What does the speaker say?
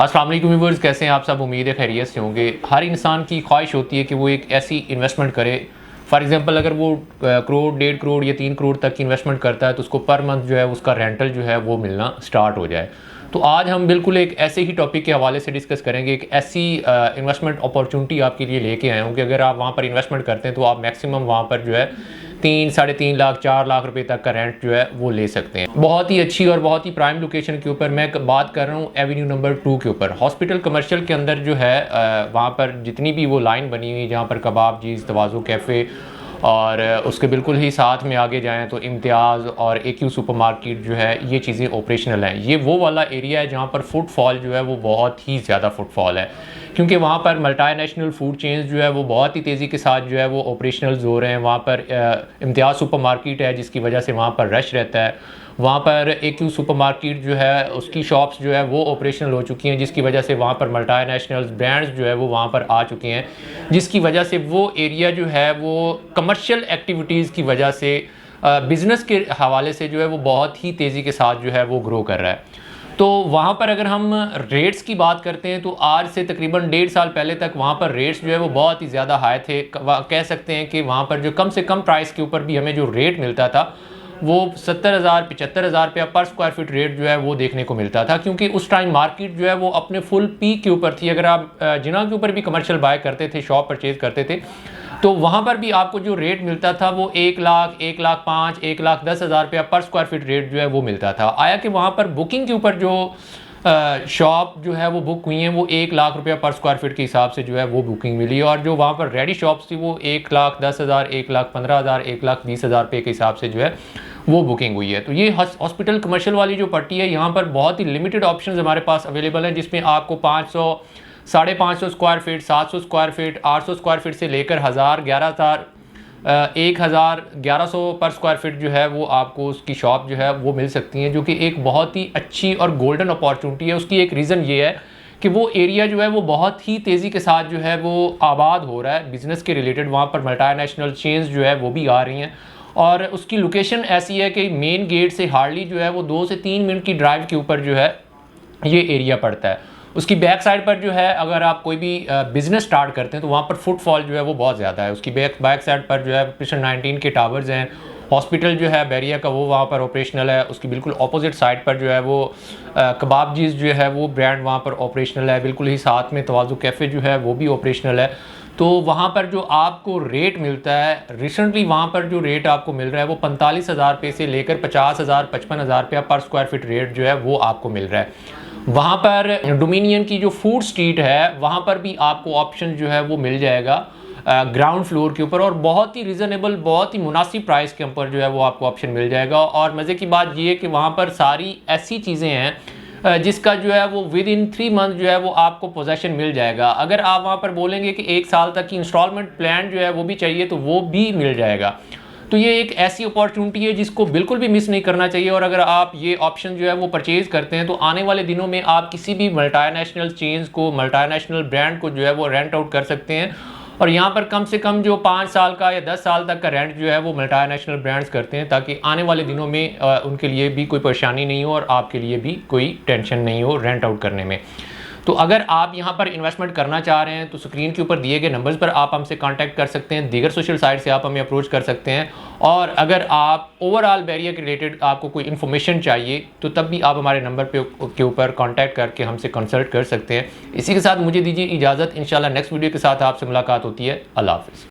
अस्सलाम वालेकुम व्यूअर्स, कैसे हैं आप सब। उम्मीद है खैरियत से होंगे। हर इंसान की ख्वाहिश होती है कि वो एक ऐसी इन्वेस्टमेंट करे। फॉर एग्जांपल अगर वो करोड़, 1.5 करोड़ या 3 करोड़ तक की इन्वेस्टमेंट करता है तो उसको पर मंथ जो है उसका रेंटल जो है वो मिलना स्टार्ट हो जाए। तो आज हम बिल्कुल एक ऐसे ही टॉपिक के हवाले से डिस्कस करेंगे। एक ऐसी इन्वेस्टमेंट अपॉर्चुनिटी आपके लिए लेके आए हूँ कि अगर आप वहाँ पर इन्वेस्टमेंट करते हैं तो आप मैक्सिमम वहाँ पर जो है 3, 3.5 लाख, 4 लाख रुपए तक का रेंट जो है वो ले सकते हैं। बहुत ही अच्छी और बहुत ही प्राइम लोकेशन के ऊपर मैं बात कर रहा हूँ, एवेन्यू नंबर 2 के ऊपर। हॉस्पिटल कमर्शियल के अंदर जो है वहाँ पर जितनी भी वो लाइन बनी हुई जहाँ पर कबाब जीज, तवाज़ो कैफ़े और उसके बिल्कुल ही साथ में आगे जाएं तो इम्तियाज़ और AQ सुपरमार्केट जो है ये चीज़ें ऑपरेशनल हैं। ये वो वाला एरिया है जहाँ पर फुटफॉल जो है वो बहुत ही ज़्यादा फुटफॉल है, क्योंकि वहाँ पर मल्टीनेशनल फूड चेन्स जो है वो बहुत ही तेज़ी के साथ जो है वो ऑपरेशनल हो रहे हैं। वहाँ पर इम्तियाज़ सुपरमार्केट है जिसकी वजह से वहाँ पर रश रहता है। वहाँ पर AQ सुपरमार्केट जो है उसकी शॉप्स जो है वो ऑपरेशनल हो चुकी हैं, जिसकी वजह से वहाँ पर मल्टीनेशनल ब्रांड्स जो है वो वहाँ पर आ चुके हैं, जिसकी वजह से वो एरिया जो है वो कमर्शियल एक्टिविटीज़ की वजह से बिज़नेस के हवाले से जो है वो बहुत ही तेज़ी के साथ जो है वो ग्रो कर रहा है। तो वहाँ पर अगर हम रेट्स की बात करते हैं तो आज से तकरीबन 1.5 साल पहले तक वहाँ पर रेट्स जो है वो बहुत ही ज़्यादा हाई थे। कह सकते हैं कि वहाँ पर जो कम से कम प्राइस के ऊपर भी हमें जो रेट मिलता था वो 70,000 75,000 रुपया पर स्क्वायर फीट रेट जो है वो देखने को मिलता था, क्योंकि उस टाइम मार्केट जो है वो अपने फुल पीक के ऊपर थी। अगर आप जिना के ऊपर भी कमर्शियल बाय करते थे, शॉप परचेज करते थे, तो वहाँ पर भी आपको जो रेट मिलता था वो 1 लाख, 1 लाख 5, 1 लाख 10,000 रुपया पर स्क्वायर फीट रेट जो है वो मिलता था। आया कि वहाँ पर बुकिंग के ऊपर जो शॉप जो है वो बुक हुई हैं वो 1 लाख रुपया पर स्क्वायर फीट के हिसाब से जो है वो बुकिंग मिली, और जो वहाँ पर रेडी शॉप्स थी वो 1 लाख 10,000, 1 लाख 15,000, 1 लाख 20,000 रुपये के हिसाब से जो है वो बुकिंग हुई है। तो ये हॉस्पिटल कमर्शियल वाली जो पट्टी है यहाँ पर बहुत ही लिमिटेड ऑप्शंस हमारे पास अवेलेबल हैं, जिसमें आपको 500, 550 square feet, 700 square feet, 800 square feet से लेकर 1000, 11,000, 1,000, 1100 पर स्क्वायर फीट जो है वो आपको उसकी शॉप जो है वो मिल सकती हैं, जो कि एक बहुत ही अच्छी और गोल्डन अपॉर्चुनिटी है। उसकी एक रीज़न ये है कि वो एरिया जो है वो बहुत ही तेज़ी के साथ जो है वो आबाद हो रहा है बिज़नेस के रिलेटेड। वहाँ पर मल्टीनेशनल चेन्स जो है वो भी आ रही हैं, और उसकी लोकेशन ऐसी है कि मेन गेट से हार्डली जो है वो 2 से 3 मिनट की ड्राइव के ऊपर जो है ये एरिया पड़ता है। उसकी बैक साइड पर जो है अगर आप कोई भी बिज़नेस स्टार्ट करते हैं तो वहाँ पर फुटफॉल जो है वो बहुत ज़्यादा है। उसकी बैक साइड पर जो है प्रिशन 19 के टावर्स हैं। हॉस्पिटल जो है बैरिया का वो वहाँ पर ऑपरेशनल है। उसकी बिल्कुल अपोजिट साइड पर जो है वो कबाब जीज जो है वो ब्रांड वहाँ पर ऑपरेशनल है। बिल्कुल ही साथ में तवाज़ो कैफ़े जो है वो भी ऑपरेशनल है। तो वहाँ पर जो आपको रेट मिलता है, रिसेंटली वहाँ पर जो रेट आपको मिल रहा है वो 45,000 रुपये से लेकर 50,000, 55,000 रुपया पर स्क्वायर फीट रेट जो है वो आपको मिल रहा है। वहाँ पर डोमिनियन की जो फूड स्ट्रीट है वहाँ पर भी आपको ऑप्शन जो है वो मिल जाएगा ग्राउंड फ्लोर के ऊपर, और बहुत ही रिजनेबल, बहुत ही मुनासिब प्राइस के ऊपर जो है वो आपको ऑप्शन मिल जाएगा। और मज़े की बात ये है कि वहाँ पर सारी ऐसी चीज़ें हैं जिसका जो है वो विद इन 3 मंथ जो है वो आपको पोजेसन मिल जाएगा। अगर आप वहाँ पर बोलेंगे कि 1 साल तक की इंस्टॉलमेंट प्लान जो है वो भी चाहिए तो वो भी मिल जाएगा। तो ये एक ऐसी अपॉर्चुनिटी है जिसको बिल्कुल भी मिस नहीं करना चाहिए। और अगर आप ये ऑप्शन जो है वो परचेज़ करते हैं तो आने वाले दिनों में आप किसी भी मल्टीनेशनल चेन्स को, मल्टीनेशनल ब्रांड को जो है वो रेंट आउट कर सकते हैं। और यहाँ पर कम से कम जो 5 साल का या 10 साल तक का रेंट जो है वो मल्टीनेशनल ब्रांड्स करते हैं, ताकि आने वाले दिनों में उनके लिए भी कोई परेशानी नहीं हो और आपके लिए भी कोई टेंशन नहीं हो रेंट आउट करने में। तो अगर आप यहाँ पर इन्वेस्टमेंट करना चाह रहे हैं तो स्क्रीन के ऊपर दिए गए नंबर्स पर आप हमसे कांटेक्ट कर सकते हैं। दीगर सोशल साइट से आप हमें अप्रोच कर सकते हैं। और अगर आप ओवरऑल बैरिया के रिलेटेड आपको कोई इन्फॉर्मेशन चाहिए तो तब भी आप हमारे नंबर के ऊपर कांटेक्ट करके हमसे कंसल्ट कर सकते हैं। इसी के साथ मुझे दीजिए इजाज़त। इंशाल्लाह नेक्स्ट वीडियो के साथ आपसे मुलाकात होती है। अल्लाह हाफ़िज़।